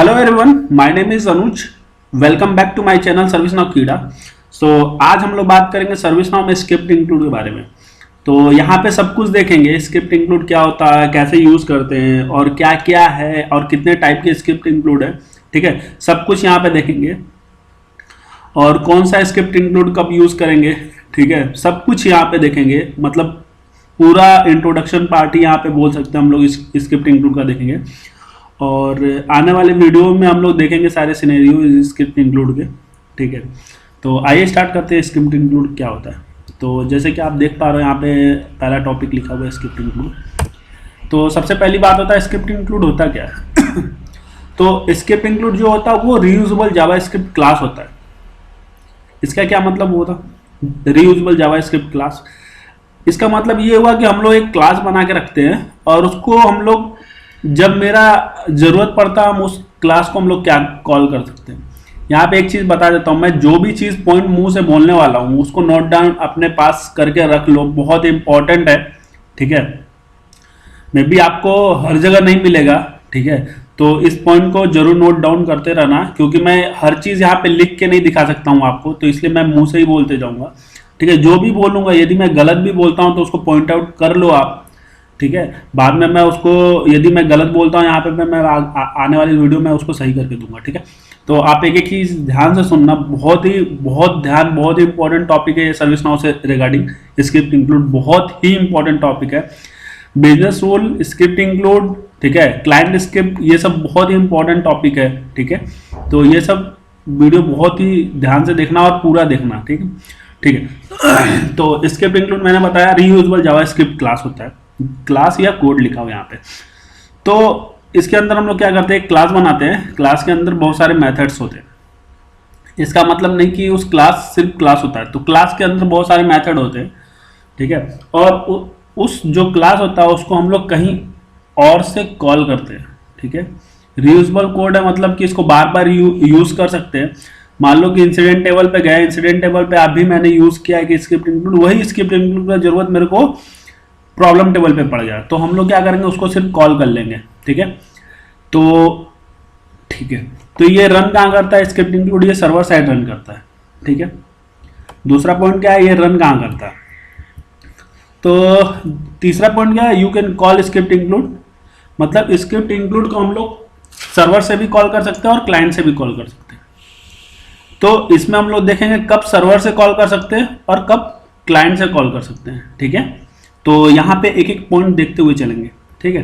Hello everyone, my name is Anuj. Welcome back to my channel ServiceNow Keeda. आज हम लोग बात करेंगे सर्विस नाउ में स्क्रिप्ट इंक्लूड के बारे में। तो यहाँ पे सब कुछ देखेंगे, स्क्रिप्ट इंक्लूड क्या होता है, कैसे यूज करते हैं और क्या क्या है और कितने टाइप के स्क्रिप्ट इंक्लूड है। ठीक है, सब कुछ यहाँ पे देखेंगे और कौन सा स्क्रिप्ट इंक्लूड कब यूज करेंगे। ठीक है, सब कुछ यहाँ पे देखेंगे, मतलब पूरा इंट्रोडक्शन पार्ट ही यहाँ पे बोल सकते हैं हम लोग इस स्क्रिप्ट इंक्लूड का देखेंगे। और आने वाले वीडियो में हम लोग देखेंगे सारे सिनेरियो स्क्रिप्ट इंक्लूड के। ठीक है, तो आइए स्टार्ट करते हैं स्क्रिप्ट इंक्लूड क्या होता है। तो जैसे कि आप देख पा रहे हो यहाँ पे पहला टॉपिक लिखा हुआ है स्क्रिप्ट इंक्लूड। तो सबसे पहली बात होता है स्क्रिप्ट इंक्लूड होता क्या है। तो स्क्रिप्ट इंक्लूड जो होता है वो रीयूजेबल जावास्क्रिप्ट क्लास होता है। इसका क्या मतलब होता है रीयूजेबल जावास्क्रिप्ट क्लास? इसका मतलब ये हुआ कि हम लोग एक क्लास बना के रखते हैं और उसको हम लोग जब मेरा जरूरत पड़ता है हम उस क्लास को हम लोग क्या कॉल कर सकते हैं। यहाँ पे एक चीज बता देता हूँ, मैं जो भी चीज पॉइंट मुंह से बोलने वाला हूँ उसको नोट डाउन अपने पास करके रख लो, बहुत इंपॉर्टेंट है। ठीक है, मे बी आपको हर जगह नहीं मिलेगा। ठीक है, तो इस पॉइंट को जरूर नोट डाउन करते रहना, क्योंकि मैं हर चीज यहाँ पे लिख के नहीं दिखा सकता हूँ आपको, तो इसलिए मैं मुंह से ही बोलते जाऊंगा। ठीक है, जो भी बोलूंगा यदि मैं गलत भी बोलता हूँ तो उसको पॉइंट आउट कर लो आप। ठीक है, बाद में मैं उसको यदि मैं गलत बोलता हूँ यहाँ पे मैं आने वाली वीडियो में उसको सही करके दूंगा। ठीक है, तो आप एक एक चीज ध्यान से सुनना, बहुत ही इंपॉर्टेंट टॉपिक है ये सर्विस नाउ से रिगार्डिंग स्क्रिप्ट इंक्लूड, बहुत ही इंपॉर्टेंट टॉपिक है। बिजनेस रूल, स्क्रिप्ट इंक्लूड, ठीक है, क्लाइंट स्क्रिप्ट, ये सब बहुत ही इंपॉर्टेंट टॉपिक है। ठीक है, तो ये सब वीडियो बहुत ही ध्यान से देखना और पूरा देखना। ठीक है, ठीक है। तो स्क्रिप्ट इंक्लूड मैंने बताया रीयूजेबल जावास्क्रिप्ट क्लास होता है, क्लास या कोड लिखा हुआ यहाँ पे। तो इसके अंदर हम लोग क्या करते हैं, क्लास बनाते हैं। क्लास के अंदर बहुत सारे मेथड्स होते हैं। इसका मतलब नहीं कि उस क्लास सिर्फ क्लास होता है, तो क्लास के अंदर बहुत सारे मेथड होते हैं। ठीक है, और उस जो क्लास होता है उसको हम लोग कहीं और से कॉल करते हैं। ठीक है, रीयूजेबल कोड है, मतलब कि इसको बार बार यूज कर सकते हैं। मान लो कि इंसिडेंट टेबल पे गए, इंसिडेंट टेबल पे अभी मैंने यूज किया है कि स्क्रिप्ट इंक्लूड, वही स्क्रिप्ट इंक्लूड का जरूरत मेरे को प्रॉब्लम टेबल पे पड़ गया, तो हम लोग क्या करेंगे, उसको सिर्फ कॉल कर लेंगे। ठीक है, तो ठीक है, तो ये रन कहाँ करता है स्क्रिप्ट इंक्लूड, ये सर्वर साइड रन करता है। ठीक है, दूसरा पॉइंट क्या है, ये रन कहाँ करता है। तो तीसरा पॉइंट क्या है, you can call script include, मतलब स्क्रिप्ट इंक्लूड को हम लोग सर्वर से भी कॉल कर सकते हैं और क्लाइंट से भी कॉल कर सकते हैं। तो इसमें हम लोग देखेंगे कब सर्वर से कॉल कर सकते हैं और कब क्लाइंट से कॉल कर सकते हैं। ठीक है, तो यहाँ पे एक एक पॉइंट देखते हुए चलेंगे। ठीक है,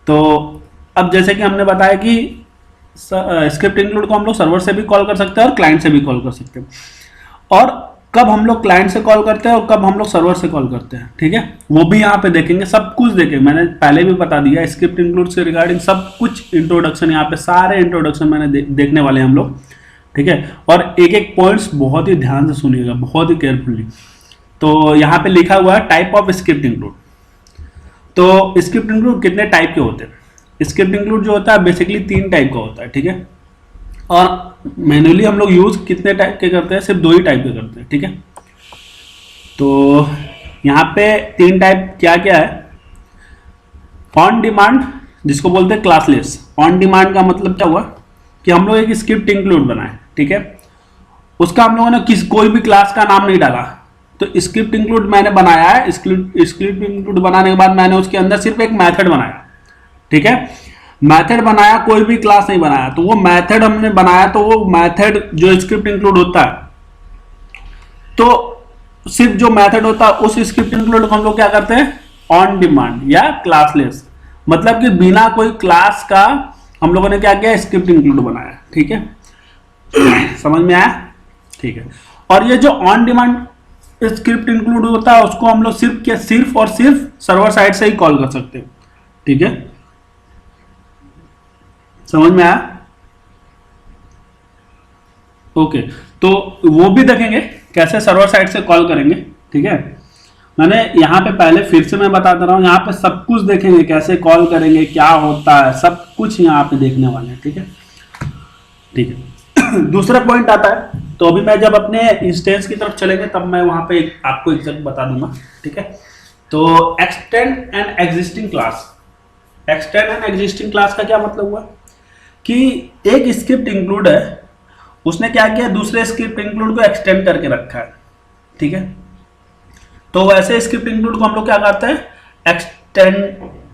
तो अब जैसे कि हमने बताया कि स्क्रिप्ट इंक्लूड को हम लोग सर्वर से भी कॉल कर सकते हैं और क्लाइंट से भी कॉल कर सकते हैं, और कब हम लोग क्लाइंट से कॉल करते हैं और कब हम लोग सर्वर से कॉल करते हैं। ठीक है, वो भी यहाँ पे देखेंगे, सब कुछ देखेंगे। मैंने पहले भी बता दिया स्क्रिप्ट इंक्लूड से रिगार्डिंग सब कुछ इंट्रोडक्शन, यहाँ पे सारे इंट्रोडक्शन मैंने देखने वाले हैं हम लोग। ठीक है, और एक एक पॉइंट्स बहुत ही ध्यान से सुनिएगा, बहुत ही केयरफुली। तो यहाँ पे लिखा हुआ है टाइप ऑफ स्क्रिप्ट इंक्लूड। तो स्क्रिप्ट इंक्लूड कितने टाइप के होते हैं? स्क्रिप्ट इंक्लूड जो होता है बेसिकली 3 टाइप का होता है। ठीक है, और मैन्युअली हम लोग यूज कितने टाइप के करते हैं, सिर्फ 2 ही टाइप के करते हैं। ठीक है, तो यहाँ पे 3 टाइप क्या क्या है। ऑन डिमांड, जिसको बोलते हैं क्लासलेस। ऑन डिमांड का मतलब क्या हुआ कि हम लोग एक स्क्रिप्ट इंक्लूड बनाए। ठीक है, उसका हम लोगों ने कोई भी क्लास का नाम नहीं डाला, तो स्क्रिप्ट इंक्लूड मैंने बनाया है। स्क्रिप्ट इंक्लूड बनाने के बाद मैंने उसके अंदर सिर्फ एक मेथड बनाया। ठीक है, मेथड बनाया, कोई भी क्लास नहीं बनाया। तो वो मेथड हमने बनाया, तो वो मेथड जो स्क्रिप्ट इंक्लूड होता है, तो सिर्फ जो मेथड होता है उस स्क्रिप्ट इंक्लूड को हम लोग क्या करते हैं, ऑन डिमांड या क्लासलेस, मतलब कि बिना कोई क्लास का हम लोगों ने क्या किया, स्क्रिप्ट इंक्लूड बनाया। ठीक है, समझ में आया? ठीक है, और ये जो ऑन डिमांड स्क्रिप्ट इंक्लूड होता है उसको हम लोग सिर्फ और सिर्फ सर्वर साइड से ही कॉल कर सकते हैं। ठीक है, समझ में आया? ओके, तो वो भी देखेंगे कैसे सर्वर साइड से कॉल करेंगे। ठीक है, मैंने यहाँ पे पहले फिर से मैं बता दे रहा हूँ, यहाँ पे सब कुछ देखेंगे, कैसे कॉल करेंगे, क्या होता है, सब कुछ यहाँ पे देखने वाले हैं। ठीक है, ठीक है। दूसरा पॉइंट आता है, तो अभी मैं जब अपने इंस्टेंस की तरफ चलेंगे तब मैं वहां पे आपको एग्जैक्ट बता दूंगा। ठीक है, तो extend and existing class. Extend and existing class का क्या मतलब हुआ कि एक स्क्रिप्ट इंक्लूड है, उसने क्या किया, दूसरे स्क्रिप्ट इंक्लूड को एक्सटेंड करके रखा है, ठीक है। तो वैसे स्क्रिप्ट इंक्लूड को हम लोग क्या करते हैं, एक्सटेंड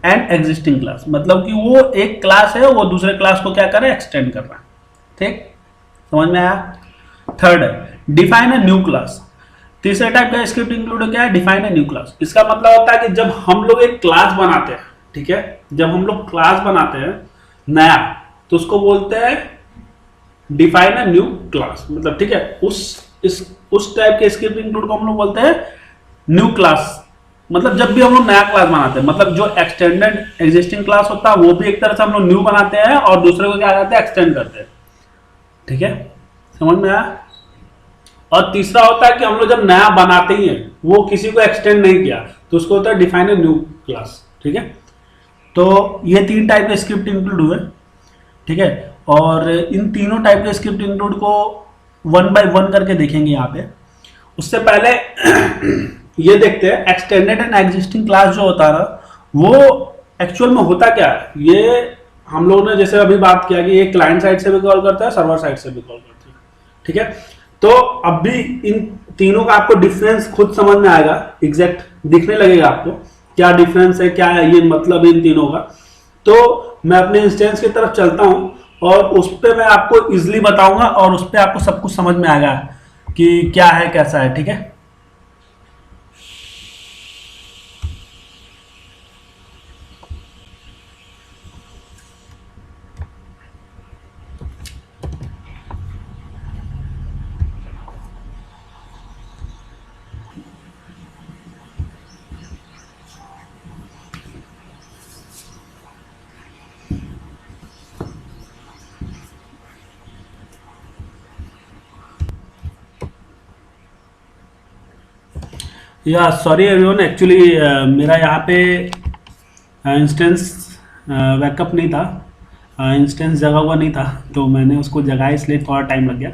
एंड एग्जिस्टिंग क्लास, मतलब कि वो एक क्लास है, वो दूसरे क्लास को क्या कर रहा है, एक्सटेंड कर रहा है, ठीक, समझ में आया। थर्ड है डिफाइन अ न्यू क्लास। तीसरे टाइप का स्क्रिप्ट इंक्लूड क्या है, डिफाइन अ न्यू क्लास। इसका मतलब होता है कि जब हम लोग एक क्लास बनाते हैं, ठीक है, जब हम लोग क्लास बनाते हैं नया, तो उसको बोलते हैं डिफाइन अ न्यू क्लास, मतलब ठीक है, उस टाइप के स्क्रिप्ट इंक्लूड को हम लोग बोलते हैं न्यू क्लास। मतलब जब भी हम लोग नया क्लास बनाते हैं, मतलब जो एक्सटेंडेड एग्जिस्टिंग क्लास होता है वो भी एक तरह से हम लोग न्यू बनाते हैं और दूसरे को क्या करते हैं, एक्सटेंड करते हैं, ठीक है, समझ में आया। और तीसरा होता है कि हम लोग जब नया बनाते ही हैं, वो किसी को एक्सटेंड नहीं किया, तो उसको होता है डिफाइन अ न्यू क्लास, ठीक है। तो ये 3 टाइप के स्क्रिप्ट इंक्लूड हुए, ठीक है, और इन तीनों टाइप के स्क्रिप्ट इंक्लूड को 1 बाय 1 करके देखेंगे यहाँ पे। उससे पहले ये देखते हैं एक्सटेंडेड एंड एग्जिस्टिंग क्लास जो होता है ना, वो एक्चुअल में होता क्या है। ये हम लोगों ने जैसे अभी बात किया कि ये क्लाइंट साइड से भी कॉल करता है, सर्वर साइड से भी कॉल करता है, ठीक है। तो अब भी इन तीनों का आपको डिफरेंस खुद समझ में आएगा, एग्जैक्ट दिखने लगेगा आपको क्या डिफरेंस है, क्या है ये मतलब इन तीनों का। तो मैं अपने इंस्टेंस की तरफ चलता हूं और उस पर मैं आपको इजिली बताऊंगा और उस पर आपको सब कुछ समझ में आएगा कि क्या है कैसा है, ठीक है। या सॉरी एवरीवन, एक्चुअली मेरा यहाँ पे इंस्टेंस बैकअप नहीं था, इंस्टेंस जगा हुआ नहीं था, तो मैंने उसको जगाया, इसलिए थोड़ा टाइम लग गया।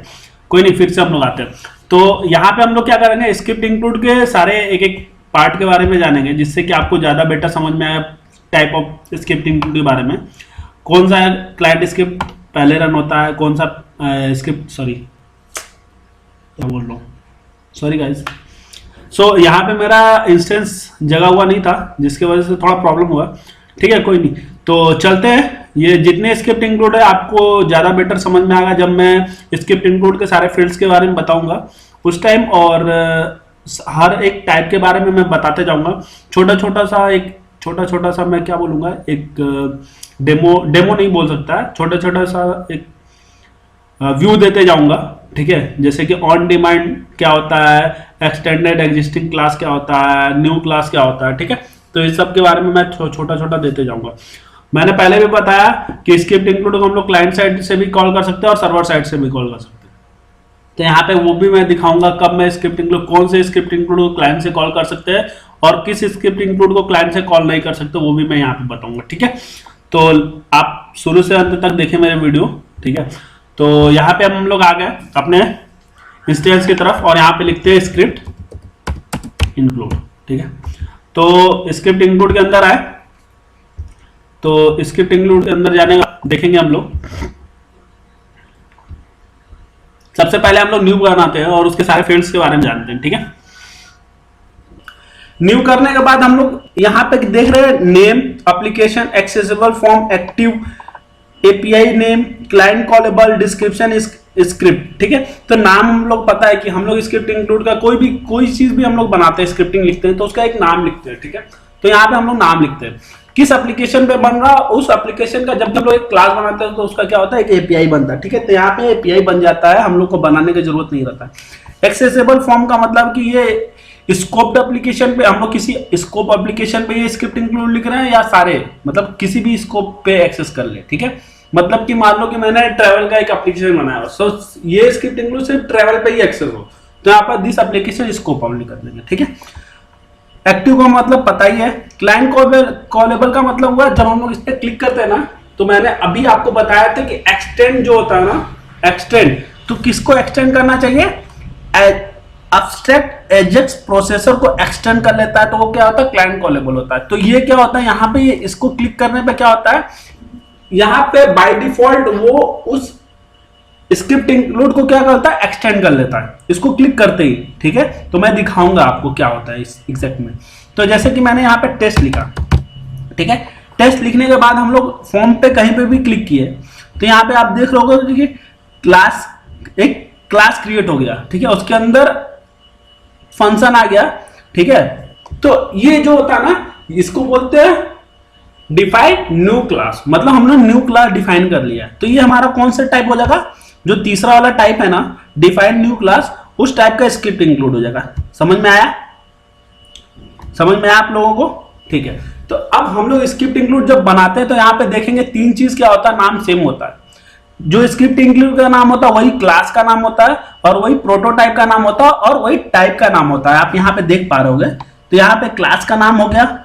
कोई नहीं, फिर से हम लोग आते हैं। तो यहाँ पे हम लोग क्या करेंगे, स्क्रिप्ट इंक्लूड के सारे एक एक पार्ट के बारे में जानेंगे, जिससे कि आपको ज़्यादा बेटर समझ में आए टाइप ऑफ स्क्रिप्ट इंक्लूड के बारे में। कौन सा क्लाइंट स्क्रिप्ट पहले रन होता है, कौन सा स्क्रिप्ट, सॉरी क्या बोल रहा हूँ, सॉरी गाइज। सो यहाँ पे मेरा इंस्टेंस जगा हुआ नहीं था, जिसकी वजह से थोड़ा प्रॉब्लम हुआ, ठीक है, कोई नहीं। तो चलते हैं, ये जितने स्क्रिप्ट इंक्लूड है आपको ज़्यादा बेटर समझ में आएगा जब मैं स्क्रिप्ट इंक्लूड के सारे फील्ड्स के बारे में बताऊंगा उस टाइम, और हर एक टाइप के बारे में मैं बताते जाऊंगा। छोटा छोटा सा मैं क्या बोलूँगा, एक डेमो नहीं बोल सकता है, छोटा सा एक व्यू देते जाऊंगा, ठीक है। जैसे कि ऑन डिमांड क्या होता है, एक्सटेंडेड एग्जिस्टिंग क्लास क्या होता है, न्यू क्लास क्या होता है, ठीक है। तो इस सब के बारे में मैं छोटा देते जाऊंगा। मैंने पहले भी बताया कि स्क्रिप्ट इंक्लूड को हम लोग क्लाइंट साइड से भी कॉल कर सकते हैं और सर्वर साइड से भी कॉल कर सकते हैं। तो यहाँ पे वो भी मैं दिखाऊंगा कब मैं स्क्रिप्ट इंक्लूड, कौन से स्क्रिप्ट इंक्लूड को क्लाइंट से कॉल कर सकते हैं और किस स्क्रिप्ट इंक्लूड को क्लाइंट से कॉल नहीं कर सकते, वो भी मैं यहाँ पे बताऊंगा, ठीक है। तो आप शुरू से अंत तक देखें मेरे वीडियो, ठीक है। तो यहाँ पे हम लोग आ गए अपने इंस्टेंस की तरफ और यहाँ पे लिखते हैं स्क्रिप्ट इंक्लूड, ठीक है। तो स्क्रिप्ट इंक्लूड के अंदर आए, तो स्क्रिप्ट इंक्लूड के अंदर जाने का देखेंगे हम लोग। सबसे पहले हम लोग न्यू बनाते हैं और उसके सारे फील्ड्स के बारे में जानते हैं, ठीक है। न्यू करने के बाद हम लोग यहाँ पे देख रहे हैं name, application, accessible form, active, API name, client callable, description, script, ठीक है। तो नाम हम लोग पता है कि हम लोग स्क्रिप्ट इंक्लूड का कोई चीज भी हम लोग बनाते हैं, स्क्रिप्टिंग लिखते हैं तो उसका एक नाम लिखते हैं, ठीक है। तो यहाँ पे हम लोग नाम लिखते हैं, किस एप्लीकेशन पे बन रहा, उस एप्लीकेशन का जब हम लोग एक क्लास बनाते हैं तो उसका क्या होता है, एक एपीआई बनता है, ठीक है। तो यहाँ पे एपीआई बन जाता है, हम लोग को बनाने की जरूरत नहीं रहता है। एक्सेसिबल फॉर्म का मतलब कि ये स्कोप एप्लीकेशन पे हम लोग किसी स्कोप एप्लीकेशन पे ये स्क्रिप्ट इंक्लूड लिख रहे हैं या सारे, मतलब किसी भी स्कोप पे एक्सेस कर ले, ठीक है। मतलब कि मान लो कि मैंने ट्रैवल का एक एप्लीकेशन बनाया, सो ये स्क्रिप्ट इंक्लूड सिर्फ ट्रैवल पे ही एक्सेस हो, तो यहाँ पर दिस एप्लीकेशन स्कोप ऑनली कर देंगे, ठीक है। एक्टिव का मतलब पता ही है। क्लाइंट कॉलेबल का मतलब हुआ जब हम लोग इस पर क्लिक करते हैं ना, तो मैंने अभी आपको बताया था कि एक्सटेंड जो होता है ना, एक्सटेंड, तो किसको एक्सटेंड करना चाहिए, एब्स्ट्रैक्ट एजेक्स प्रोसेसर को एक्सटेंड कर लेता है, तो वो क्या होता है, क्लाइंट कॉलेबल होता है। तो ये क्या होता है, यहाँ पे इसको क्लिक करने पे क्या होता है, यहाँ पे बाय डिफॉल्ट वो उस स्क्रिप्ट इंक्लूड को क्या करता है, एक्सटेंड कर लेता है इसको क्लिक करते ही। ठीक है, तो मैं दिखाऊंगा आपको क्या होता है इस एग्जैक्ट में। तो जैसे कि मैंने यहाँ पे टेस्ट लिखा, ठीक है, टेस्ट लिखने के बाद हम लोग फॉर्म पे कहीं पे भी क्लिक किए तो यहाँ पे आप देख रहे होगे कि क्लास, एक क्लास क्रिएट हो गया। ठीक है, उसके अंदर फंक्शन आ गया। ठीक है, तो ये जो होता है ना, इसको बोलते हैं डिफाइन न्यू क्लास, मतलब हमने न्यू क्लास डिफाइन कर लिया। तो ये हमारा कौन सा टाइप हो जाएगा, जो तीसरा वाला टाइप है ना, डिफाइन न्यू क्लास, उस टाइप का स्क्रिप्ट इंक्लूड हो जाएगा। समझ में आया? समझ में आया आप लोगों को? ठीक है, तो अब हम लोग स्क्रिप्ट इंक्लूड जब बनाते हैं तो यहाँ पे देखेंगे तीन चीज क्या होता है, नाम सेम होता है। जो स्क्रिप्ट इंक्लूड का नाम होता है वही क्लास का नाम होता है, और वही प्रोटोटाइप का नाम होता है, और वही टाइप का नाम होता है। आप यहाँ पे देख पा रहे होगे, तो यहाँ पे क्लास का नाम हो गया,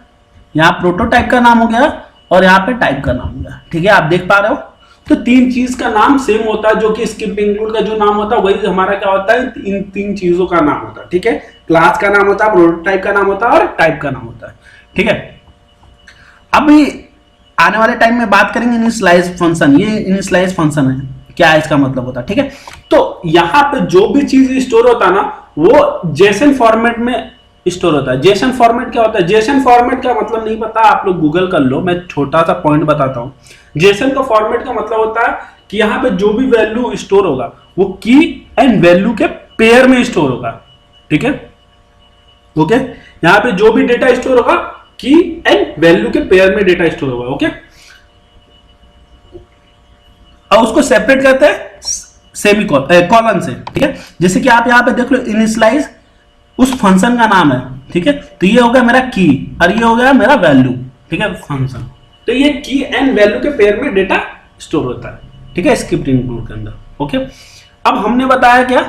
यहाँ प्रोटोटाइप का नाम हो गया, और यहाँ पे टाइप का नाम हो गया। ठीक है, आप देख पा रहे हो? तो तीन चीज का नाम सेम होता है, जो कि स्क्रिप्ट इंक्लूड का जो नाम होता है वही हमारा क्या होता है, इन तीन चीजों का नाम होता है। ठीक है, क्लास का नाम होता है, प्रोटोटाइप का नाम होता है, और टाइप का नाम होता है। ठीक है, अभी आने वाले टाइम में बात करेंगे इनिशियलाइज फंक्शन। ये इनिशियलाइज फंक्शन है, क्या है इसका मतलब होता है। ठीक है, तो यहाँ पे जो भी चीज स्टोर होता है ना, वो जेसन फॉर्मेट में स्टोर होता है। जेसन फॉर्मेट क्या होता है, जेसन फॉर्मेट का मतलब नहीं पता, आप लोग गूगल कर लो, मैं छोटा सा पॉइंट बताता हूँ। जेसन का फॉर्मेट का मतलब होता है कि यहाँ पे जो भी वैल्यू स्टोर होगा वो की एंड वैल्यू के पेयर में स्टोर होगा। ठीक है, ओके, यहाँ पे जो भी डेटा स्टोर होगा की एंड वैल्यू के पेयर में डेटा स्टोर होगा। ओके, और उसको सेपरेट करते हैं सेमी कॉलन से। ठीक है, जैसे कि आप यहाँ पे देख लो, इनिशियलाइज उस फंक्शन का नाम है। ठीक है, तो ये हो गया मेरा की और ये हो गया मेरा वैल्यू। ठीक है, फंक्शन, तो ये की एंड वैल्यू के पेयर में डेटा स्टोर होता है। ठीक है, स्क्रिप्ट इंक्लूड के अंदर। ओके, अब हमने बताया क्या,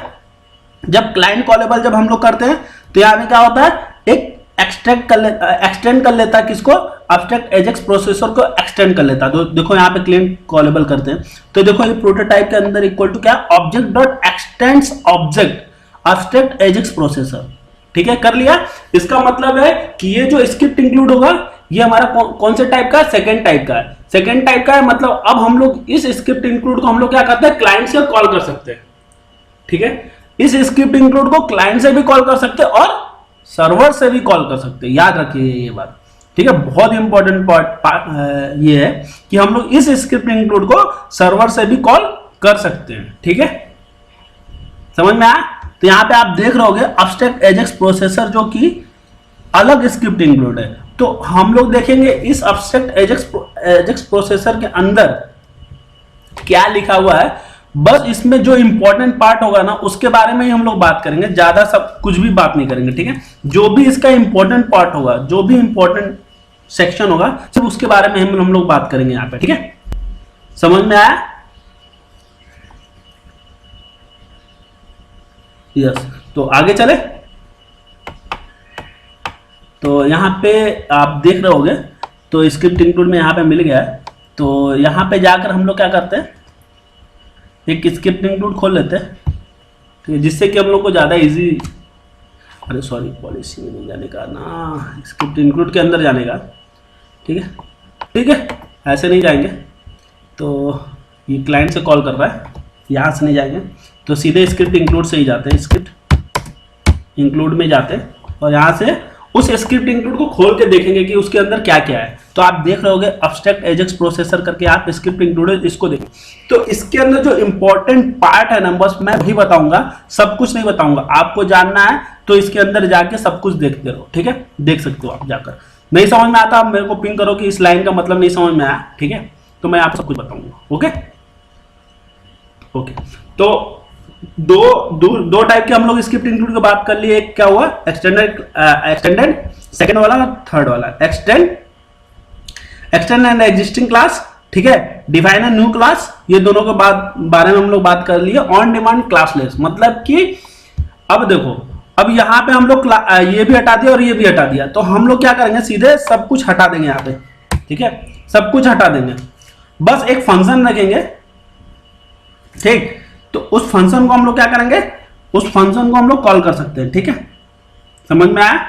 जब क्लाइंट कॉलेबल जब हम लोग करते हैं तो यहाँ पे क्या होता है, एक एक्सटेंड कर लेता है किसको, एब्स्ट्रैक्ट एजेक्स प्रोसेसर को एक्सटेंड कर लेता है। तो देखो यहाँ पे क्लाइंट कॉलेबल करते हैं, तो देखो ये प्रोटोटाइप के अंदर इक्वल टू क्या, object dot x tends object abstract ajax processor. ठीक है, कर लिया। इसका मतलब है कि ये जो स्क्रिप्ट इंक्लूड होगा ये हमारा कौन से टाइप का है, सेकंड टाइप का है। सेकंड टाइप का है, मतलब अब हम लोग इस स्क्रिप्ट इंक्लूड को हम लोग क्या करते हैं, क्लाइंट से कॉल कर सकते हैं। ठीक है, इस स्क्रिप्ट इंक्लूड को क्लाइंट से भी कॉल कर सकते हैं और सर्वर से भी कॉल कर सकते हैं। याद रखिए ये बात। ठीक है, बहुत इंपॉर्टेंट पार्ट ये है कि हम लोग इस स्क्रिप्ट इंक्लूड को सर्वर से भी कॉल कर सकते हैं। ठीक है, समझ में आया? तो यहां पे आप देख रहे होगे एब्स्ट्रैक्ट एजेक्स प्रोसेसर जो कि अलग स्क्रिप्ट इंक्लूड है। तो हम लोग देखेंगे इस एब्स्ट्रैक्ट एजेक्स प्रोसेसर के अंदर क्या लिखा हुआ है। बस इसमें जो इंपॉर्टेंट पार्ट होगा ना उसके बारे में ही हम लोग बात करेंगे, ज्यादा सब कुछ भी बात नहीं करेंगे। ठीक है, जो भी इसका इंपॉर्टेंट पार्ट होगा, जो भी इंपॉर्टेंट सेक्शन होगा, सिर्फ उसके बारे में हम लोग बात करेंगे यहाँ पे। ठीक है, समझ में आया? यस, तो आगे चले। तो यहाँ पे आप देख रहे होगे, तो स्क्रिप्ट इंक्लूड में यहाँ पे मिल गया है। तो यहाँ पे जाकर हम लोग क्या करते हैं, एक स्क्रिप्ट इंक्लूड खोल लेते हैं। ठीक है, जिससे कि हम लोग को ज़्यादा इजी, अरे सॉरी, पॉलिसी में नहीं जाने का ना, स्क्रिप्ट इंक्लूड के अंदर जाने का। ठीक है, ठीक है, ऐसे नहीं जाएंगे। तो ये क्लाइंट से कॉल कर रहा है, यहाँ से नहीं जाएंगे, तो सीधे स्क्रिप्ट इंक्लूड से ही जाते हैं। स्क्रिप्ट इंक्लूड में जाते हैं और यहाँ से उस स्क्रिप्ट इंक्लूड को खोल के देखेंगे कि उसके अंदर क्या क्या है। तो आप देख रहे होगे एब्स्ट्रैक्ट एजेक्स प्रोसेसर करके आप स्क्रिप्ट इंक्लूड, इसको देखें। तो इसके अंदर जो इंपॉर्टेंट पार्ट है ना, बस मैं वही बताऊंगा, सब कुछ नहीं बताऊंगा। आपको जानना है तो इसके अंदर जाके सब कुछ देखते रहो। ठीक है, देख सकते हो आप जाकर। नहीं समझ में आता, आप मेरे को पिंग करो कि इस लाइन का मतलब नहीं समझ में आया। ठीक है, तो मैं आपको सब कुछ बताऊंगा। ओके ओके, तो दो टाइप के हम लोग स्क्रिप्ट इंक्लूड की बात कर लिए। एक क्या हुआ, एक्सटेंडेड, सेकंड वाला, थर्ड वाला एक्सटेंड एंड एग्जिस्टिंग क्लास। ठीक है, डिफाइन एंड न्यू क्लास, ये दोनों के बारे में हम लोग बात कर लिए। ऑन डिमांड क्लासलेस, मतलब कि अब देखो, अब यहाँ पे हम लोग ये भी हटा दिया और ये भी हटा दिया, तो हम लोग क्या करेंगे, सीधे सब कुछ हटा देंगे यहाँ पे। ठीक है, सब कुछ हटा देंगे, बस एक फंक्शन रखेंगे। ठीक, तो उस फंक्शन को हम लोग क्या करेंगे, उस फंक्शन को हम लोग कॉल कर सकते हैं। ठीक है, समझ में आया?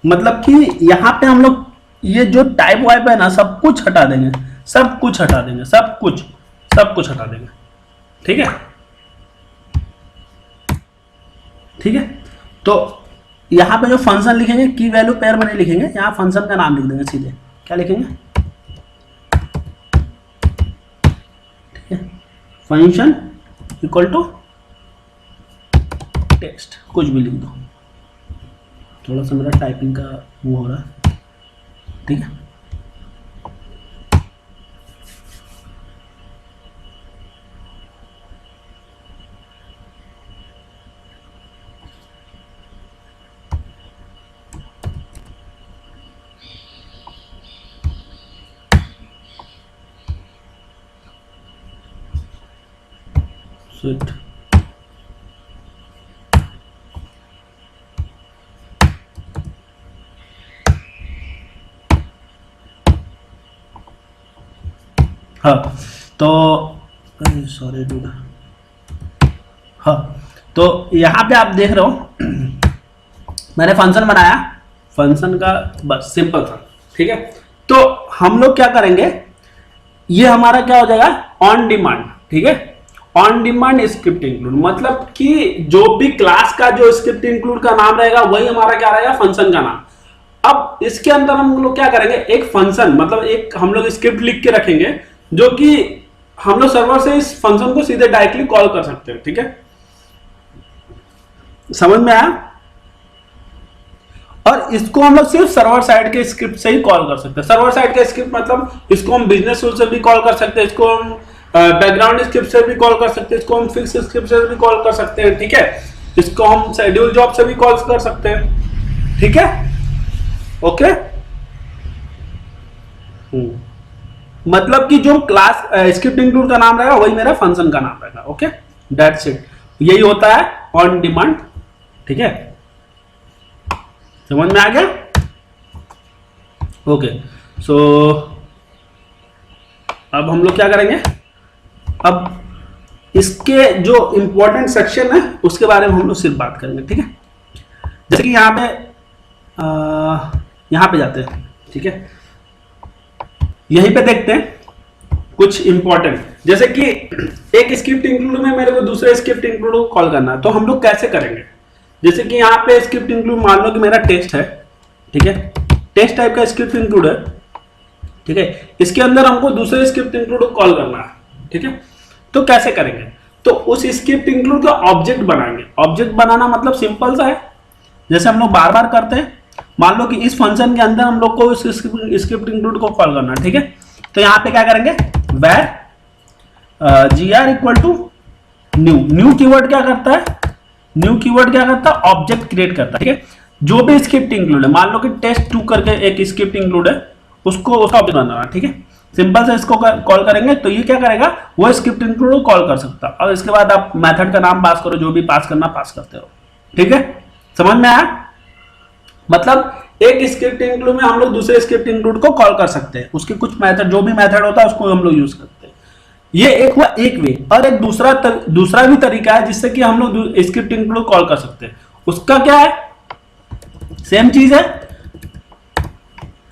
मतलब कि यहाँ पे हम लोग ये जो टाइप वाइप है ना, सब कुछ हटा देंगे, सब कुछ हटा देंगे, सब कुछ हटा देंगे। ठीक है, ठीक है। तो यहां पे जो फंक्शन लिखेंगे की वैल्यू पेयर में नहीं लिखेंगे, यहां फंक्शन का नाम लिख देंगे सीधे। क्या लिखेंगे? ठीक है, फंक्शन इक्वल टू टेक्स्ट, कुछ भी लिख दो। थोड़ा सा मेरा टाइपिंग का वो हो रहा है। ठीक है, स्विफ्ट हाँ, तो सॉरी डूड, हाँ, तो यहाँ पे आप देख रहे हो मैंने फंक्शन बनाया, फंक्शन का बस सिंपल था। ठीक है, तो हम लोग क्या करेंगे, ये हमारा क्या हो जाएगा, ऑन डिमांड। ठीक है, ऑन डिमांड स्क्रिप्ट इंक्लूड, मतलब कि जो भी क्लास का जो स्क्रिप्ट इंक्लूड का नाम रहेगा वही हमारा क्या रहेगा, फंक्शन का नाम। अब इसके अंदर हम लोग क्या करेंगे, एक फंक्शन मतलब एक हम लोग स्क्रिप्ट लिख के रखेंगे जो कि हम लोग सर्वर से इस फंक्शन को सीधे डायरेक्टली कॉल कर सकते हैं। ठीक है, समझ में आया? और इसको हम लोग सिर्फ सर्वर साइड के स्क्रिप्ट से ही कॉल कर सकते हैं। सर्वर साइड के स्क्रिप्ट मतलब इसको हम बिजनेस रूल से भी कॉल कर सकते हैं, इसको हम बैकग्राउंड स्क्रिप्ट से भी कॉल कर सकते हैं, इसको हम फिक्स स्क्रिप्ट से भी कॉल कर सकते हैं। ठीक है, इसको हम शेड्यूल जॉब से भी कॉल कर सकते हैं। ठीक है, ओके। मतलब कि जो क्लास स्क्रिप्ट इंक्लूड का नाम रहेगा वही मेरा फंक्शन का नाम रहेगा। ओके, दैट्स इट, यही होता है ऑन डिमांड। ठीक है, समझ में आ गया? ओके, सो अब हम लोग क्या करेंगे, अब इसके जो इंपॉर्टेंट सेक्शन है उसके बारे में हम लोग सिर्फ बात करेंगे। ठीक है, जैसे कि यहाँ पे जाते हैं। ठीक है, यहीं पे देखते हैं कुछ इंपॉर्टेंट, जैसे कि एक स्क्रिप्ट इंक्लूड में मेरे को दूसरे स्क्रिप्ट इंक्लूड को कॉल करना है, तो हम लोग कैसे करेंगे। जैसे कि यहाँ पे स्क्रिप्ट इंक्लूड मान लो कि मेरा टेक्स्ट है। ठीक है, टेक्स्ट टाइप का स्क्रिप्ट इंक्लूड है। ठीक है, इसके अंदर हमको दूसरे स्क्रिप्ट इंक्लूड को कॉल करना है। ठीक है, तो कैसे करेंगे, तो उस स्क्रिप्ट इंक्लूड का ऑब्जेक्ट बनाएंगे। ऑब्जेक्ट बनाना मतलब सिंपल सा है, जैसे हम लोग बार बार करते हैं। मान लो कि इस फंक्शन के अंदर हम लोग को इस स्क्रिप्ट इंक्लूड को कॉल करना है। ठीक है, तो यहाँ पे क्या करेंगे, where gr equal to new. New keyword क्या करता है, न्यू कीवर्ड क्या करता है, ऑब्जेक्ट क्रिएट करता है। ठीक है, जो भी स्क्रिप्ट इंक्लूड है, मान लो कि टेस्ट2 करके एक स्क्रिप्ट इंक्लूड है, उसको उसका ऑब्जेक्ट बनाना है। ठीक है, सिंपल से इसको कॉल करेंगे तो ये क्या करेगा, वो स्क्रिप्ट इंक्लूड को कॉल कर सकता है। और इसके बाद आप मेथड का नाम पास करो, जो भी पास करना पास करते हो। ठीक है, समझ में आया? मतलब एक स्क्रिप्ट इंक्लूड में हम लोग दूसरे स्क्रिप्ट इंक्लूड को कॉल कर सकते हैं, उसके कुछ मेथड, जो भी मेथड होता है उसको हम लोग यूज करते हैं। ये एक हुआ एक वे, और एक दूसरा भी तरीका है जिससे कि हम लोग स्क्रिप्ट इंक्लूड कॉल कर सकते हैं। उसका क्या है, सेम चीज है,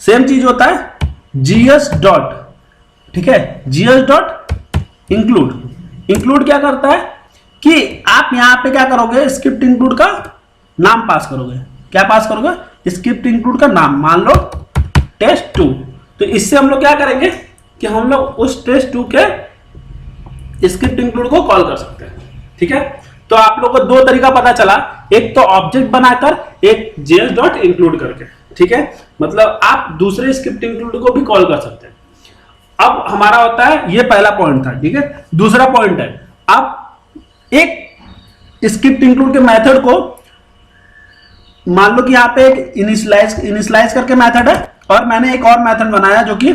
सेम चीज होता है जीएस डॉट। ठीक है, जीएस डॉट इंक्लूड। इंक्लूड क्या करता है कि आप यहां पे क्या करोगे, स्क्रिप्ट इंक्लूड का नाम पास करोगे। क्या पास करोगे, स्क्रिप्ट इंक्लूड का नाम, मान लो टेस्ट2। तो इससे हम लोग क्या करेंगे कि हम लोग उस टेस्ट2 के स्क्रिप्ट इंक्लूड को कॉल कर सकते हैं। ठीक है, तो आप लोग को दो तरीका पता चला, एक तो ऑब्जेक्ट बनाकर, एक जेएस डॉट इंक्लूड करके। ठीक है, मतलब आप दूसरे स्क्रिप्ट इंक्लूड को भी कॉल कर सकते हैं। अब हमारा होता है, ये पहला पॉइंट था। ठीक है, दूसरा पॉइंट है, आप एक स्क्रिप्ट इंक्लूड के मेथड को, मान लो कि यहाँ पे एक इनिशियलाइज करके मेथड है, और मैंने एक और मेथड बनाया जो कि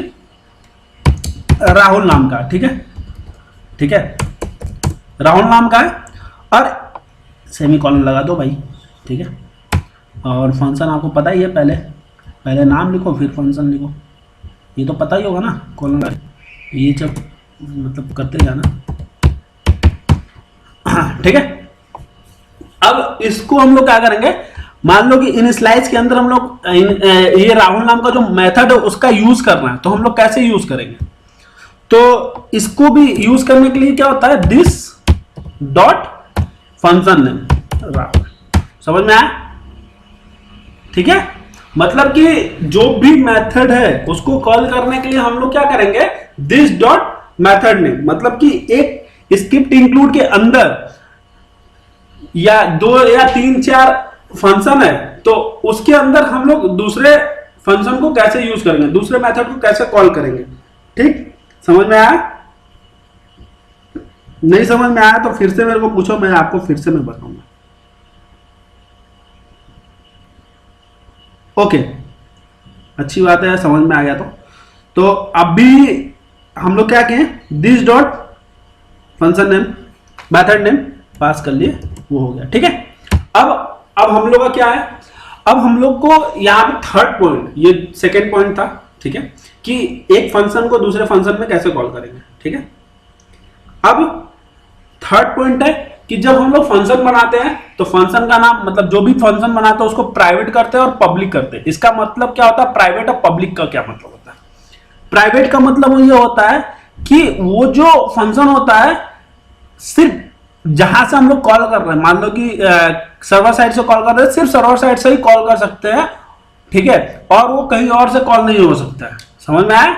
राहुल नाम का। ठीक है, ठीक है, राहुल नाम का है, और सेमीकोलन लगा दो भाई। ठीक है, और फंक्शन आपको पता ही है, पहले नाम लिखो फिर फंक्शन लिखो, ये तो पता ही होगा ना, कॉलन ये जब मतलब करते जाना। ठीक है, अब इसको हम लोग क्या करेंगे, मान लो कि इनिशियलाइज के अंदर हम लोग ये राहुल नाम का जो मेथड है उसका यूज करना है, तो हम लोग कैसे यूज करेंगे। तो इसको भी यूज करने के लिए क्या होता है, दिस डॉट फंक्शन नेम। समझ में आया? ठीक है, मतलब कि जो भी मेथड है उसको कॉल करने के लिए हम लोग क्या करेंगे, दिस डॉट मेथड नेम। मतलब कि एक स्क्रिप्ट इंक्लूड के अंदर या 2 या 3 4 फंक्शन है, तो उसके अंदर हम लोग दूसरे फंक्शन को कैसे यूज करेंगे, दूसरे मेथड को कैसे कॉल करेंगे। ठीक, समझ में आया? नहीं समझ में आया तो फिर से मेरे को पूछो, मैं आपको फिर से मैं बताऊंगा। ओके, अच्छी बात है, समझ में आ गया। तो अभी हम लोग क्या कहें, this dot function name method name pass कर लिए, वो हो गया। ठीक है, अब हम लोग का क्या है, अब हम लोग को यहाँ पे थर्ड पॉइंट, ये सेकेंड पॉइंट था, ठीक है, कि एक फंक्शन को दूसरे फंक्शन में कैसे कॉल करेंगे। ठीक है, अब थर्ड पॉइंट है कि जब हम लोग फंक्शन बनाते हैं तो फंक्शन का नाम, मतलब जो भी फंक्शन बनाते हैं उसको प्राइवेट करते हैं और पब्लिक करते हैं। इसका मतलब क्या होता है, प्राइवेट और पब्लिक का क्या मतलब होता है? प्राइवेट का मतलब ये होता है कि वो जो फंक्शन होता है सिर्फ जहां से हम लोग कॉल कर रहे हैं, मान लो कि सर्वर साइड से कॉल कर रहे हैं, सिर्फ सर्वर साइड से ही कॉल कर सकते हैं। ठीक है, और वो कहीं और से कॉल नहीं हो सकता है। समझ में आया?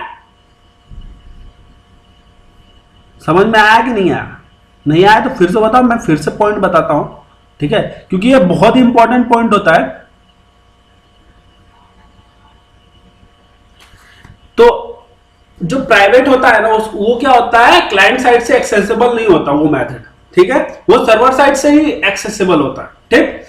समझ में आया कि नहीं आया? नहीं आया तो फिर से बताओ, मैं फिर से पॉइंट बताता हूं। ठीक है, क्योंकि ये बहुत ही इंपॉर्टेंट पॉइंट होता है। तो जो प्राइवेट होता है ना, वो क्या होता है, क्लाइंट साइड से एक्सेसिबल नहीं होता वो मेथड। ठीक है, वो सर्वर साइड से ही एक्सेसिबल होता है। ठीक,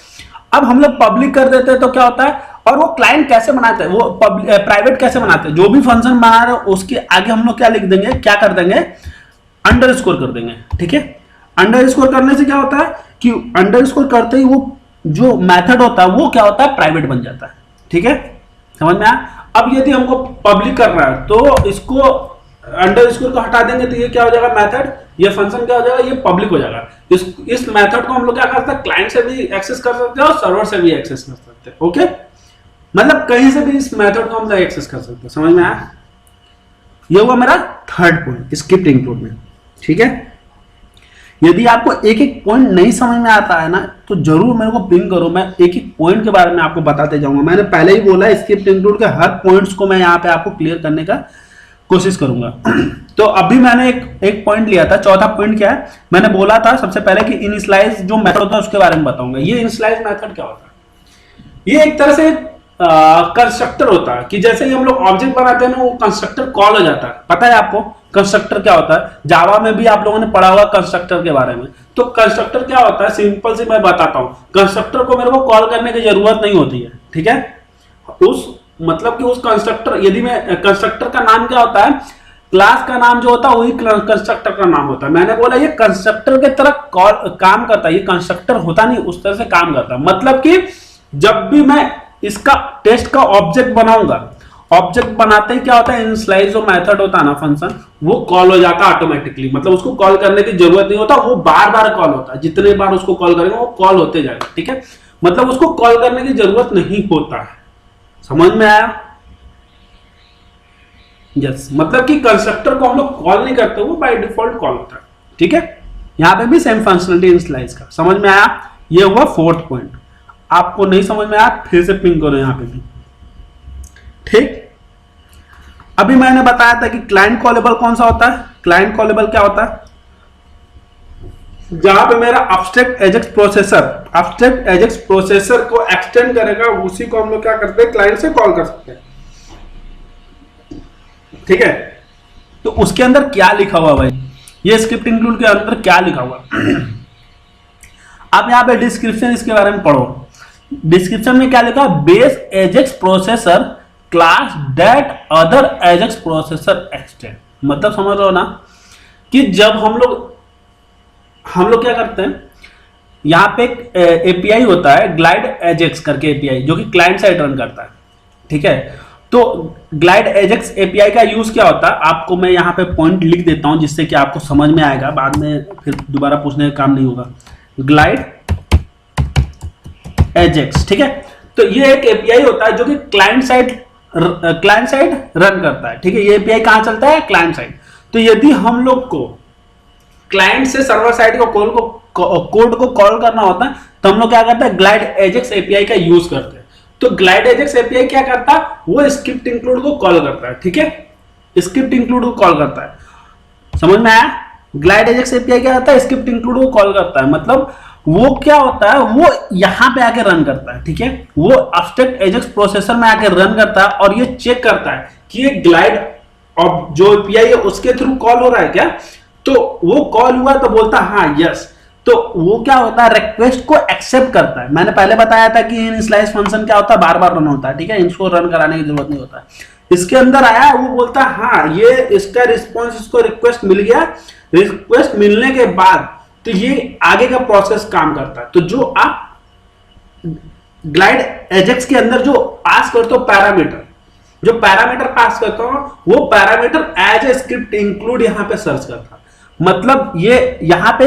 अब हम लोग पब्लिक कर देते हैं तो क्या होता है, और वो क्लाइंट कैसे बनाते हैं, वो प्राइवेट कैसे बनाते हैं, जो भी फंक्शन बना रहे हो उसके आगे हम लोग क्या लिख देंगे, क्या कर देंगे, अंडरस्कोर कर देंगे। ठीक है, अंडरस्कोर करने से क्या होता है कि अंडरस्कोर करते ही वो जो मेथड होता है वो क्या होता है, प्राइवेट बन जाता है। ठीक है, समझ में आया? अब यदि हमको पब्लिक करना है तो इसको अंडरस्कोर को हटा देंगे तो ये क्या हो जाएगा, मेथड, ये फंक्शन क्या हो जाएगा, ये पब्लिक हो जाएगा। इस मेथड को हम लोग क्या कर सकते हैं, क्लाइंट से भी एक्सेस कर सकते हैं और सर्वर से भी एक्सेस कर सकते हैं। ओके, मतलब कहीं से भी इस मेथड को हम लोग एक्सेस कर सकते हैं। समझ में आया? ये हुआ मेरा थर्ड पॉइंट स्क्रिप्ट इंक्लूड में। ठीक है, यदि आपको एक एक पॉइंट नहीं समझ में आता है ना तो जरूर मेरे को पिंग करो, मैं एक एक पॉइंट के बारे में आपको बताते जाऊंगा। मैंने पहले ही बोला स्क्रिप्ट इंक्लूड के हर पॉइंट्स को मैं यहाँ पे आपको क्लियर करने का कोशिश करूंगा। तो अभी मैंने एक पॉइंट लिया था, चौथा पॉइंट क्या है, मैंने बोला था सबसे पहले कि इनिशियलाइज जो मेथड होता है उसके बारे में बताऊंगा। ये इनिशियलाइज मेथड क्या होता है, ये एक तरह से कंस्ट्रक्टर होता है कि जैसे ही हम लोग ऑब्जेक्ट बनाते हैं ना, वो कंस्ट्रक्टर कॉल हो जाता है। पता है आपको कंस्ट्रक्टर क्या होता है? जावा में भी आप लोगों ने पढ़ा होगा कंस्ट्रक्टर के बारे में। तो कंस्ट्रक्टर क्या होता है, सिंपल से मैं बताता हूं। कंस्ट्रक्टर को मेरे को कॉल करने की जरूरत नहीं होती है। ठीक है, उस मतलब कि उस कंस्ट्रक्टर, यदि मैं कंस्ट्रक्टर का नाम क्या होता है, क्लास का नाम जो होता है वही कंस्ट्रक्टर का नाम होता है। मैंने बोला ये कंस्ट्रक्टर के तरह काम करता है, ये कंस्ट्रक्टर होता नहीं, उस तरह से काम करता है। मतलब कि जब भी मैं इसका टेस्ट का ऑब्जेक्ट बनाऊंगा, ऑब्जेक्ट बनाते ही क्या होता है, इनिशियलाइज जो मेथड होता है ना फंक्शन, वो कॉल हो जाता है ऑटोमेटिकली। मतलब उसको कॉल करने की जरूरत नहीं होता, वो बार बार कॉल होता है। जितने बार उसको कॉल करेंगे वो कॉल होते जाएगा। ठीक है, मतलब उसको कॉल करने की जरूरत नहीं होता है। समझ में आया? यस, मतलब कि कंस्ट्रक्टर को हम लोग कॉल नहीं करते, वो बाय डिफॉल्ट कॉल होता है। ठीक है, यहां पे भी सेम फंक्शनलिटी इनिशियलाइज का। समझ में आया? ये हुआ फोर्थ पॉइंट। आपको नहीं समझ में आया फिर से पिंग करो यहां पे भी। ठीक, अभी मैंने बताया था कि क्लाइंट कॉलेबल कौन सा होता है। क्लाइंट कॉलेबल क्या होता है, जहां पे मेरा एब्स्ट्रैक्ट एजेक्स प्रोसेसर को एक्सटेंड करेगा, उसी को हम लोग क्या करते हैं, क्लाइंट से कॉल कर सकते हैं। ठीक है, तो उसके अंदर क्या लिखा हुआ भाई, ये स्क्रिप्ट इंक्लूड के अंदर क्या लिखा हुआ आप यहाँ पे डिस्क्रिप्शन इसके बारे में पढ़ो। डिस्क्रिप्शन में क्या लिखा, base Ajax processor class that other Ajax processor extend. मतलब समझ रहे हो ना कि जब हम लोग क्या करते हैं, यहां पे एक एपीआई होता है ग्लाइड एजेक्स करके एपीआई, जो कि क्लाइंट साइड रन करता है। ठीक है, तो ग्लाइड एजेक्स एपीआई का यूज क्या होता है, आपको मैं यहां पे पॉइंट लिख देता हूं जिससे कि आपको समझ में आएगा, बाद में फिर दोबारा पूछने का काम नहीं होगा। ग्लाइड एजेक्स, ठीक है, तो ये एक एपीआई होता है जो कि क्लाइंट साइड रन करता है। ठीक है, ये एपीआई कहां चलता है, क्लाइंट साइड। तो यदि हम लोग को क्लाइंट से सर्वर साइड को कोड को कॉल करना होता है तो हम लोग क्या करते हैं, ग्लाइड एजेक्स एपीआई का यूज करते हैं। तो ग्लाइड एजेक्स एपीआई क्या करता है, वो स्क्रिप्ट इंक्लूड को कॉल करता है। ठीक है, स्क्रिप्ट इंक्लूड को कॉल करता है। समझ में आया? ग्लाइड एजेक्स एपीआई क्या करता है, स्क्रिप्ट इंक्लूड को कॉल करता है। मतलब वो क्या होता है, वो यहां पे आके रन करता है। ठीक है, वो एब्स्ट्रैक्ट एजेक्स प्रोसेसर में आके रन करता है और ये चेक करता है कि ये ग्लाइड और जो एपीआई है उसके थ्रू कॉल हो रहा है क्या। तो वो कॉल हुआ तो बोलता है हाँ यस। तो वो क्या होता है, रिक्वेस्ट को एक्सेप्ट करता है। मैंने पहले बताया था कि इनिशियलाइज फंक्शन क्या होता है, बार बार रन होता है। ठीक है, इसको रन कराने की जरूरत नहीं होता है। इसके अंदर आया, वो बोलता है हाँ ये इसका रिस्पॉन्स, इसको रिक्वेस्ट मिल गया। रिक्वेस्ट मिलने के बाद तो ये आगे का प्रोसेस काम करता है। तो जो आप ग्लाइड एजेक्स के अंदर जो पास करते हो पैरामीटर, जो पैरामीटर पास करता हो, वो parameter as a script include यहां पे सर्च करता है। मतलब ये यहां पे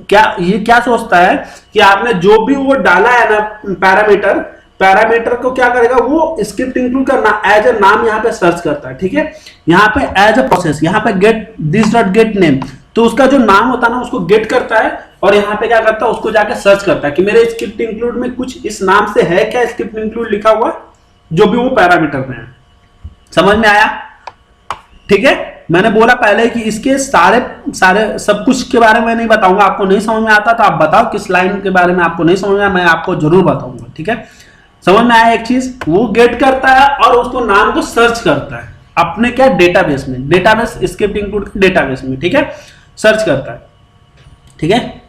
क्या सोचता है कि आपने जो भी वो डाला है ना पैरामीटर को क्या करेगा, वो स्क्रिप्ट इंक्लूड करना एज ए नाम यहां पे सर्च करता है। ठीक है, यहां पे एज ए प्रोसेस, यहां पे get this dot gate name, तो उसका जो नाम होता है ना उसको गेट करता है और यहां पे क्या करता है, उसको जाके सर्च करता है कि मेरे स्क्रिप्ट इंक्लूड में कुछ इस नाम से है क्या, स्क्रिप्ट इंक्लूड लिखा हुआ जो भी वो पैरामीटर में है। समझ में आया? ठीक है, मैंने बोला पहले कि इसके सारे सब कुछ के बारे में नहीं बताऊंगा। आपको नहीं समझ में आता तो आप बताओ किस लाइन के बारे में आपको नहीं समझ में आया, मैं आपको जरूर बताऊंगा। ठीक है, समझ में आया? एक चीज वो गेट करता है और उसको नाम को सर्च करता है अपने क्या डेटाबेस में, डेटाबेस स्क्रिप्ट इंक्लूड डेटाबेस में। ठीक है, सर्च करता है। ठीक है,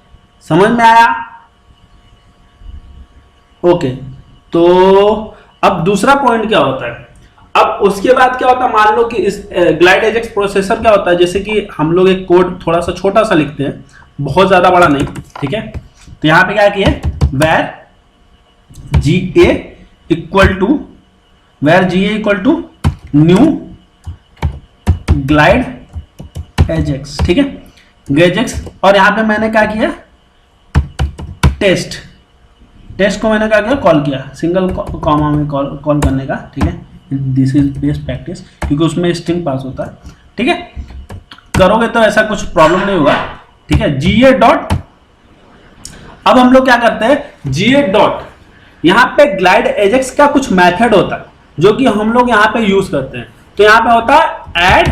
समझ में आया? ओके, तो अब दूसरा पॉइंट क्या होता है, अब उसके बाद क्या होता है, मान लो कि इस ग्लाइड एजेक्स प्रोसेसर क्या होता है, जैसे कि हम लोग एक कोड थोड़ा सा छोटा सा लिखते हैं, बहुत ज्यादा बड़ा नहीं। ठीक है, तो यहां पे क्या किया, where GA equal to new GlideAjax. ठीक है, गेजेक्स, और यहां पे मैंने क्या किया, टेस्ट को मैंने क्या किया, कॉल किया, सिंगल कॉमा में कॉल करने का। ठीक है, दिस इज बेस्ट प्रैक्टिस, क्योंकि उसमें स्ट्रिंग पास होता है। ठीक है, करोगे तो ऐसा कुछ प्रॉब्लम नहीं होगा। ठीक है, GA डॉट, अब हम लोग क्या करते हैं, GA डॉट, यहां पे ग्लाइड एजेक्स का कुछ मेथड होता है जो कि हम लोग यहां पे यूज करते हैं। तो यहां पे होता है ऐड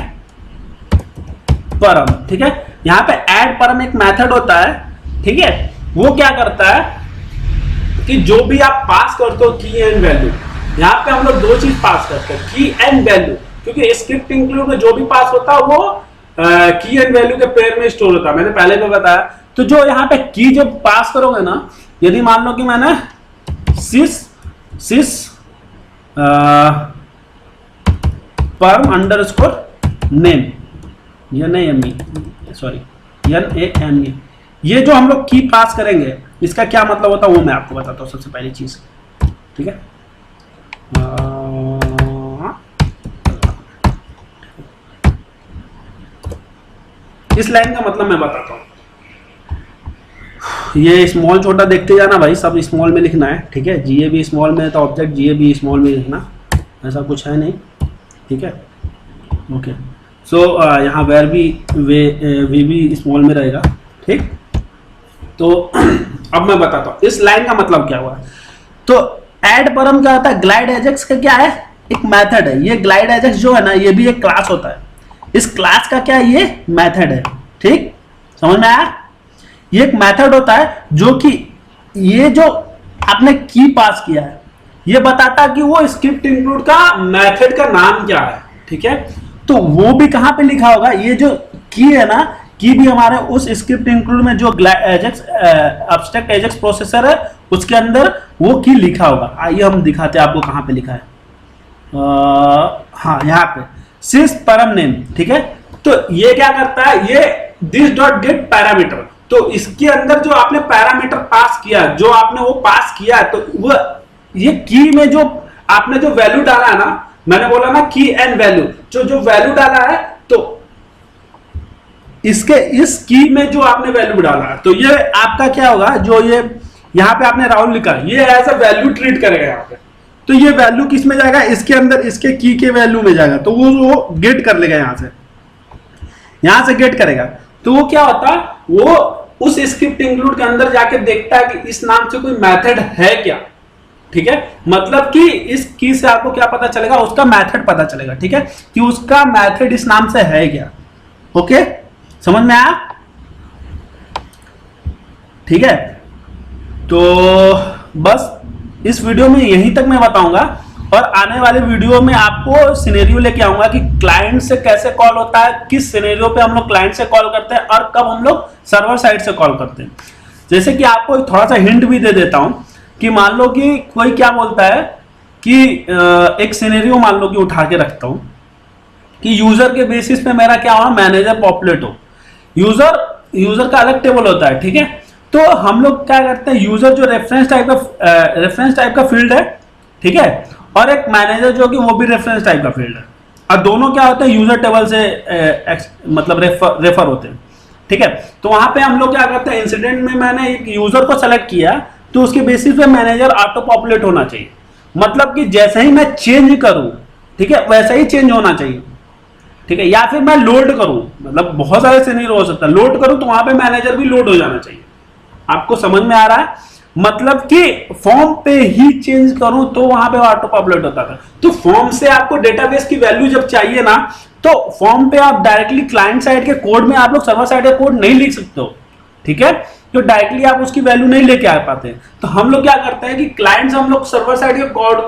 परम। ठीक है, यहां पे ऐड परम एक मेथड होता है। ठीक है, वो क्या करता है कि जो भी आप पास करते हो की एंड वैल्यू, यहां पे हम लोग दो चीज पास करते हैं, की एंड वैल्यू, क्योंकि स्क्रिप्ट इंक्लूड में जो भी पास होता है वो की एंड वैल्यू के पेयर में स्टोर होता है। मैंने पहले भी बताया। तो जो यहां पे की जब पास करोगे ना, यदि मान लो कि मैंने सिस परम अंडरस्कोर नेम, NAME, ये जो हम लोग की पास करेंगे, इसका क्या मतलब होता है वो मैं आपको बताता हूँ सबसे पहली चीज। ठीक है, इस लाइन का मतलब मैं बताता हूँ। ये स्मॉल छोटा देखते जाना भाई, सब स्मॉल में लिखना है। ठीक है, GA भी स्मॉल में, तो ऑब्जेक्ट GA भी स्मॉल में लिखना, ऐसा कुछ है नहीं। ठीक है, ओके, सो यहाँ वेर भी वी भी स्मॉल में रहेगा। ठीक, तो अब मैं बताता हूँ इस लाइन का मतलब क्या हुआ। तो ऐड परम क्या होता है, ग्लाइड एजेक्स का क्या है, एक मेथड है। ये ग्लाइड एजेक्स जो है ना, ये भी एक क्लास होता है। इस क्लास का क्या, ये मेथड है। ठीक, समझ में आया? ये एक मेथड होता है जो कि ये जो आपने की पास किया है, ये बताता है कि वो स्क्रिप्ट इंक्लूड का मेथड का नाम क्या है। ठीक है, तो वो भी कहां पे लिखा होगा, ये जो की है ना, की भी हमारे उस स्क्रिप्ट इंक्लूड में जो एजेक्स एब्स्ट्रैक्ट एजेक्स प्रोसेसर है उसके अंदर वो की लिखा होगा। आइए हम दिखाते हैं आपको कहां पे लिखा है। हाँ, यहाँ पे सिस परम नेम। ठीक है, तो ये क्या करता है, ये दिस डॉट गेट पैरामीटर, तो इसके अंदर जो आपने पैरामीटर पास किया, जो आपने वो पास किया, तो वो ये की में जो आपने जो वैल्यू डाला है ना, मैंने बोला ना की एंड वैल्यू, जो वैल्यू डाला है, तो इसके इस की में जो आपने वैल्यू डाला है, तो ये आपका क्या होगा, जो ये यहां पे आपने राहुल लिखा, ये एज अ वैल्यू ट्रीट करेगा यहां पे। तो ये वैल्यू किस में जाएगा, इसके अंदर, इसके की के वैल्यू में जाएगा, तो वो गेट कर लेगा यहां से। यहां से गेट करेगा, तो वो क्या होता है, वो उस स्क्रिप्ट इंक्लूड के अंदर जाके देखता है कि इस नाम से कोई मेथड है क्या। ठीक है, मतलब कि इस की से आपको क्या पता चलेगा, उसका मेथड पता चलेगा। ठीक है, कि उसका मेथड इस नाम से है क्या। ओके, समझ में आया? ठीक है, तो बस इस वीडियो में यहीं तक मैं बताऊंगा, और आने वाले वीडियो में आपको सिनेरियो लेके आऊंगा कि क्लाइंट से कैसे कॉल होता है, किस सिनेरियो पे हम लोग क्लाइंट से कॉल करते हैं और कब हम लोग सर्वर साइड से कॉल करते हैं। जैसे कि आपको थोड़ा सा हिंट भी दे देता हूं कि मान लो कि कोई क्या बोलता है कि एक सिनेरियो मान लो कि उठा के रखता हूं कि यूजर के बेसिस पे मेरा क्या हो, मैनेजर पॉपुलेट हो। यूजर का अलग टेबल होता है। ठीक है, तो हम लोग क्या करते हैं, यूजर जो रेफरेंस टाइप का फील्ड है, ठीक है, और एक मैनेजर जो कि वो भी रेफरेंस टाइप का फील्ड है, और दोनों क्या होते हैं, यूजर टेबल से मतलब रेफर होते हैं। ठीक है, तो वहां पे हम लोग क्या करते हैं, इंसिडेंट में मैंने एक यूजर को सेलेक्ट किया, तो उसके बेसिस पे मैनेजर ऑटो पॉपुलेट होना चाहिए। मतलब कि जैसे ही मैं चेंज करूं, ठीक है, वैसा ही चेंज होना चाहिए। ठीक है, या फिर मैं लोड करूं, मतलब बहुत सारे सिनेरियो हो सकता है, लोड करूं तो वहां पे मैनेजर भी लोड हो जाना चाहिए। आपको समझ में आ रहा है? मतलब कि फॉर्म पे ही चेंज करूं तो वहां पे ऑटो पॉपुलेट होता था। तो फॉर्म से आपको डेटाबेस की वैल्यू जब चाहिए ना, तो फॉर्म पे आप डायरेक्टली क्लाइंट साइड के कोड में आप लोग सर्वर साइड का कोड नहीं लिख सकते हो। ठीक है, तो डायरेक्टली आप उसकी वैल्यू नहीं लेके आ पाते। तो हम लोग क्या करते हैं कि क्लाइंट्स हम लोग सर्वर साइड के कोड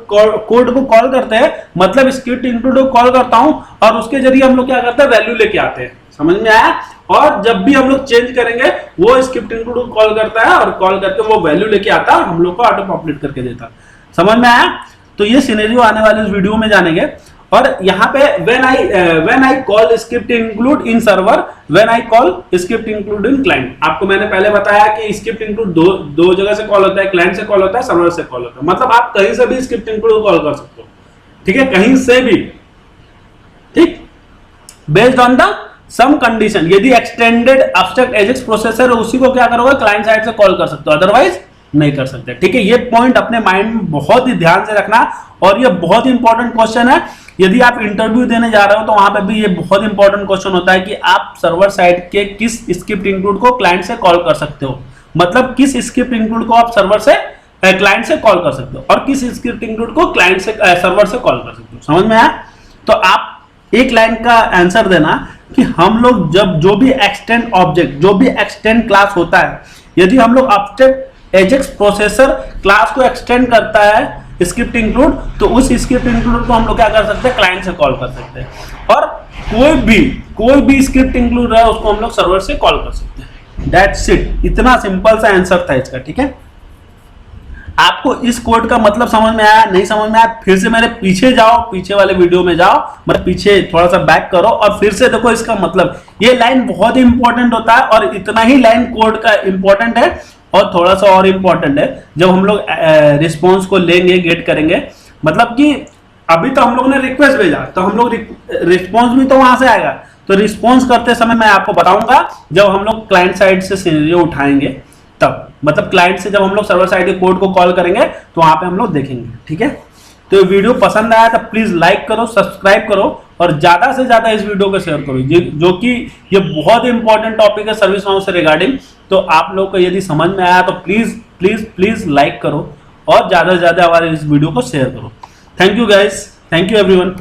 को कॉल करते हैं, मतलब स्क्रिप्ट इंक्लूड को कॉल करता हूं, और उसके जरिए हम लोग क्या करते हैं, वैल्यू लेके आते हैं। समझ में आया? और जब भी हम लोग चेंज करेंगे, वो स्क्रिप्ट इंक्लूड को कॉल करता है, और कॉल करके वो वैल्यू लेके आता है, हम लोग को ऑटो पॉपुलेट करके देता। समझ में आया? तो ये सिनेरियो आने वाले इस वीडियो में जानेंगे। और यहाँ पे when I call script include in server, when I call script include in client, आपको मैंने पहले बताया कि script include दो जगह से कॉल होता है, क्लाइंट से कॉल होता है, सर्वर से कॉल होता है। मतलब आप कहीं से भी script include कॉल कर सकते हो। ठीक है, कहीं से भी। ठीक, based on the some condition, यदि एक्सटेंडेड एब्स्ट्रैक्ट एजेक्स प्रोसेसर है, उसी को क्या करोगे, क्लाइंट साइड से कॉल कर सकते हो, अदरवाइज नहीं कर सकते। ठीक है, ये पॉइंट अपने माइंड में बहुत ही ध्यान से रखना, और ये बहुत इंपॉर्टेंट क्वेश्चन है। यदि आप इंटरव्यू देने जा रहे हो तो वहां पे भी ये बहुत इंपॉर्टेंट क्वेश्चन होता है कि आप सर्वर साइड के किस स्क्रिप्ट इंक्लूड को क्लाइंट से कॉल कर सकते हो, मतलब किस स्क्रिप्ट इंक्लूड को आप सर्वर से क्लाइंट से कॉल कर सकते हो, और किस स्क्रिप्ट इंक्लूड को क्लाइंट से सर्वर से कॉल कर सकते हो। समझ में आया? तो आप एक लाइन का आंसर देना कि हम लोग जब जो भी एक्सटेंड ऑब्जेक्ट, जो भी एक्सटेंड क्लास होता है, यदि हम लोग एब्स्ट्रैक्ट एजेक्स प्रोसेसर क्लास को एक्सटेंड करता है स्क्रिप्ट इंक्लूड, तो उस स्क्रिप्ट इंक्लूड को हम लोग क्या कर सकते हैं, क्लाइंट से कॉल कर सकते हैं, और कोई भी स्क्रिप्ट इंक्लूड है उसको हम लोग सर्वर से कॉल कर सकते हैं। दैट्स इट, इतना सिंपल सा आंसर था इसका। ठीक है, आपको इस कोड का मतलब समझ में आया? नहीं समझ में आया, फिर से मेरे पीछे जाओ, पीछे वाले वीडियो में जाओ, मतलब पीछे थोड़ा सा बैक करो और फिर से देखो इसका मतलब। ये लाइन बहुत ही इंपॉर्टेंट होता है, और इतना ही लाइन कोड का इंपॉर्टेंट है, और थोड़ा सा और इंपॉर्टेंट है जब हम लोग रिस्पॉन्स को लेंगे, गेट करेंगे। मतलब कि अभी तो हम लोग ने रिक्वेस्ट भेजा, तो हम लोग रिस्पॉन्स भी तो वहां से आएगा। तो रिस्पॉन्स करते समय मैं आपको बताऊंगा जब हम लोग क्लाइंट साइड से सिनेरियो उठाएंगे, तब मतलब क्लाइंट से जब हम लोग सर्वर साइड के कोड को कॉल करेंगे तो वहां पे हम लोग देखेंगे। ठीक है, तो ये वीडियो पसंद आया तो प्लीज लाइक करो, सब्सक्राइब करो, और ज्यादा से ज्यादा इस वीडियो को शेयर करो, जो कि ये बहुत इंपॉर्टेंट टॉपिक है सर्विस नाउ से रिगार्डिंग। तो आप लोग को यदि समझ में आया तो प्लीज प्लीज प्लीज लाइक करो, और ज्यादा से ज्यादा हमारे इस वीडियो को शेयर करो। Thank you guys, thank you everyone.